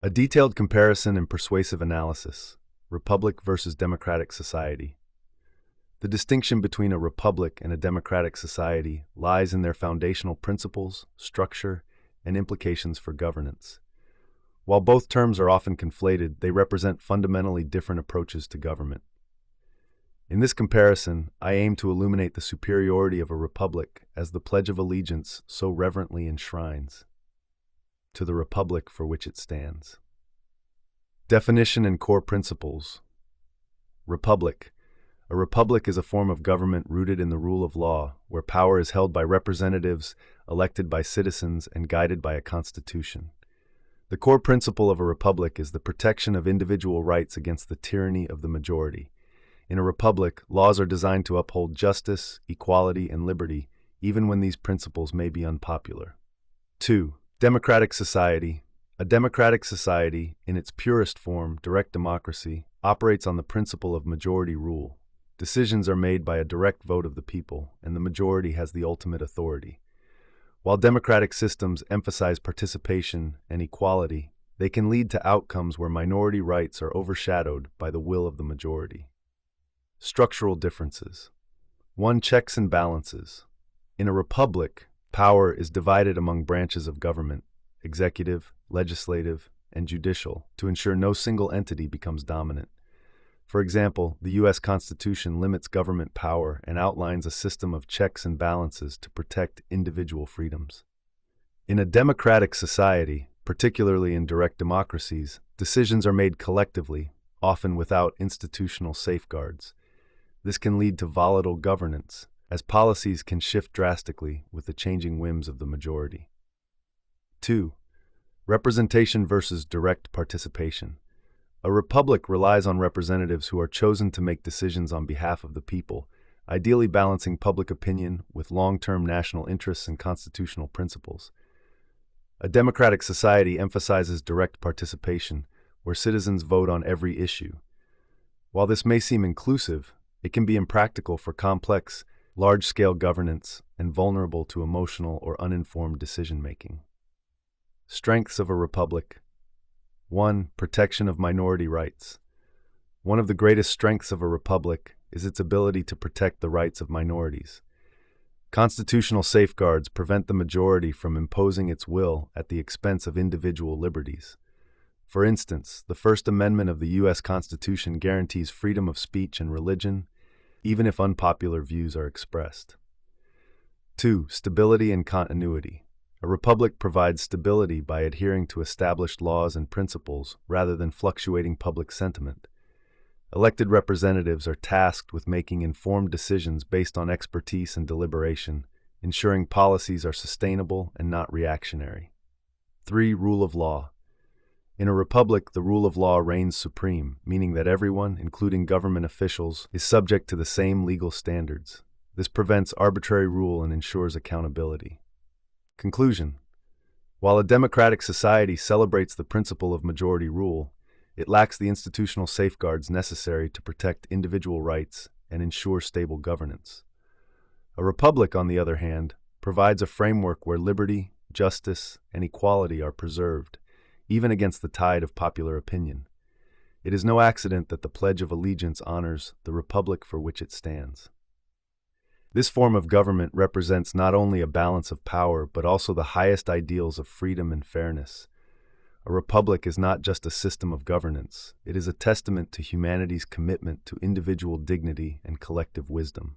A detailed comparison and persuasive analysis. Republic versus democratic society. The distinction between a republic and a democratic society lies in their foundational principles, structure, and implications for governance. While both terms are often conflated, they represent fundamentally different approaches to government. In this comparison, I aim to illuminate the superiority of a republic as the Pledge of Allegiance so reverently enshrines, to the republic for which it stands. Definition and core principles. Republic. A republic is a form of government rooted in the rule of law, where power is held by representatives elected by citizens and guided by a constitution. The core principle of a republic is the protection of individual rights against the tyranny of the majority. In a republic, laws are designed to uphold justice, equality, and liberty, even when these principles may be unpopular. 2. Democratic society. A democratic society, in its purest form, direct democracy, operates on the principle of majority rule. Decisions are made by a direct vote of the people, and the majority has the ultimate authority. While democratic systems emphasize participation and equality, they can lead to outcomes where minority rights are overshadowed by the will of the majority. Structural differences. 1. Checks and balances. In a republic, power is divided among branches of government, executive, legislative, and judicial, to ensure no single entity becomes dominant. For example, the U.S. Constitution limits government power and outlines a system of checks and balances to protect individual freedoms. In a democratic society, particularly in direct democracies, decisions are made collectively, often without institutional safeguards. This can lead to volatile governance, as policies can shift drastically with the changing whims of the majority. 2. Representation versus direct participation. A republic relies on representatives who are chosen to make decisions on behalf of the people, ideally balancing public opinion with long-term national interests and constitutional principles. A democratic society emphasizes direct participation, where citizens vote on every issue. While this may seem inclusive, it can be impractical for complex, large-scale governance and vulnerable to emotional or uninformed decision-making. Strengths of a republic. 1. Protection of minority rights. One of the greatest strengths of a republic is its ability to protect the rights of minorities. Constitutional safeguards prevent the majority from imposing its will at the expense of individual liberties. For instance, the First Amendment of the U.S. Constitution guarantees freedom of speech and religion, even if unpopular views are expressed. 2. Stability and continuity. A republic provides stability by adhering to established laws and principles rather than fluctuating public sentiment. Elected representatives are tasked with making informed decisions based on expertise and deliberation, ensuring policies are sustainable and not reactionary. 3. Rule of law. In a republic, the rule of law reigns supreme, meaning that everyone, including government officials, is subject to the same legal standards. This prevents arbitrary rule and ensures accountability. Conclusion. While a democratic society celebrates the principle of majority rule, it lacks the institutional safeguards necessary to protect individual rights and ensure stable governance. A republic, on the other hand, provides a framework where liberty, justice, and equality are preserved, even against the tide of popular opinion. It is no accident that the Pledge of Allegiance honors the republic for which it stands. This form of government represents not only a balance of power, but also the highest ideals of freedom and fairness. A republic is not just a system of governance, it is a testament to humanity's commitment to individual dignity and collective wisdom.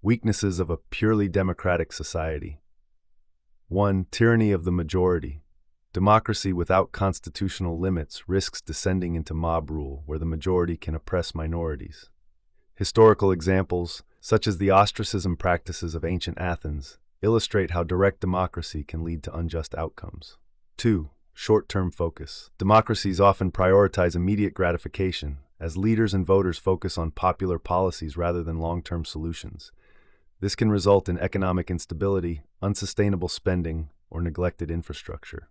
Weaknesses of a purely democratic society. 1. Tyranny of the majority. Democracy without constitutional limits risks descending into mob rule, where the majority can oppress minorities. Historical examples, such as the ostracism practices of ancient Athens, illustrate how direct democracy can lead to unjust outcomes. 2. Short-term focus. Democracies often prioritize immediate gratification, as leaders and voters focus on popular policies rather than long-term solutions. This can result in economic instability, unsustainable spending, or neglected infrastructure.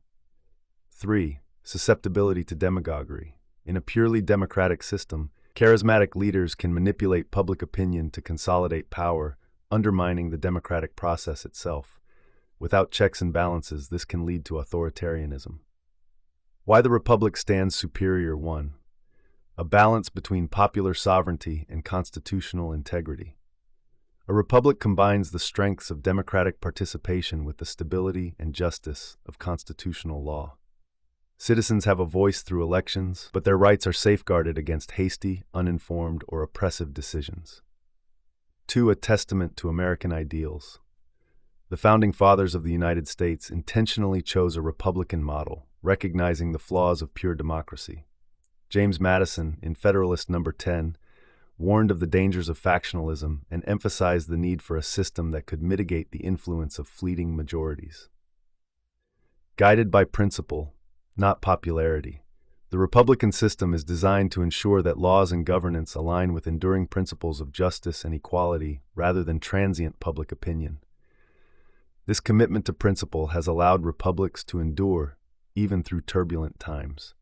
3. Susceptibility to demagoguery. In a purely democratic system, charismatic leaders can manipulate public opinion to consolidate power, undermining the democratic process itself. Without checks and balances, this can lead to authoritarianism. Why the Republic stands superior. 1. A balance between popular sovereignty and constitutional integrity. A republic combines the strengths of democratic participation with the stability and justice of constitutional law. Citizens have a voice through elections, but their rights are safeguarded against hasty, uninformed, or oppressive decisions. 2. A testament to American ideals. The Founding Fathers of the United States intentionally chose a republican model, recognizing the flaws of pure democracy. James Madison, in Federalist No. 10, warned of the dangers of factionalism and emphasized the need for a system that could mitigate the influence of fleeting majorities. Guided by principle, not popularity, the Republican system is designed to ensure that laws and governance align with enduring principles of justice and equality rather than transient public opinion. This commitment to principle has allowed republics to endure even through turbulent times.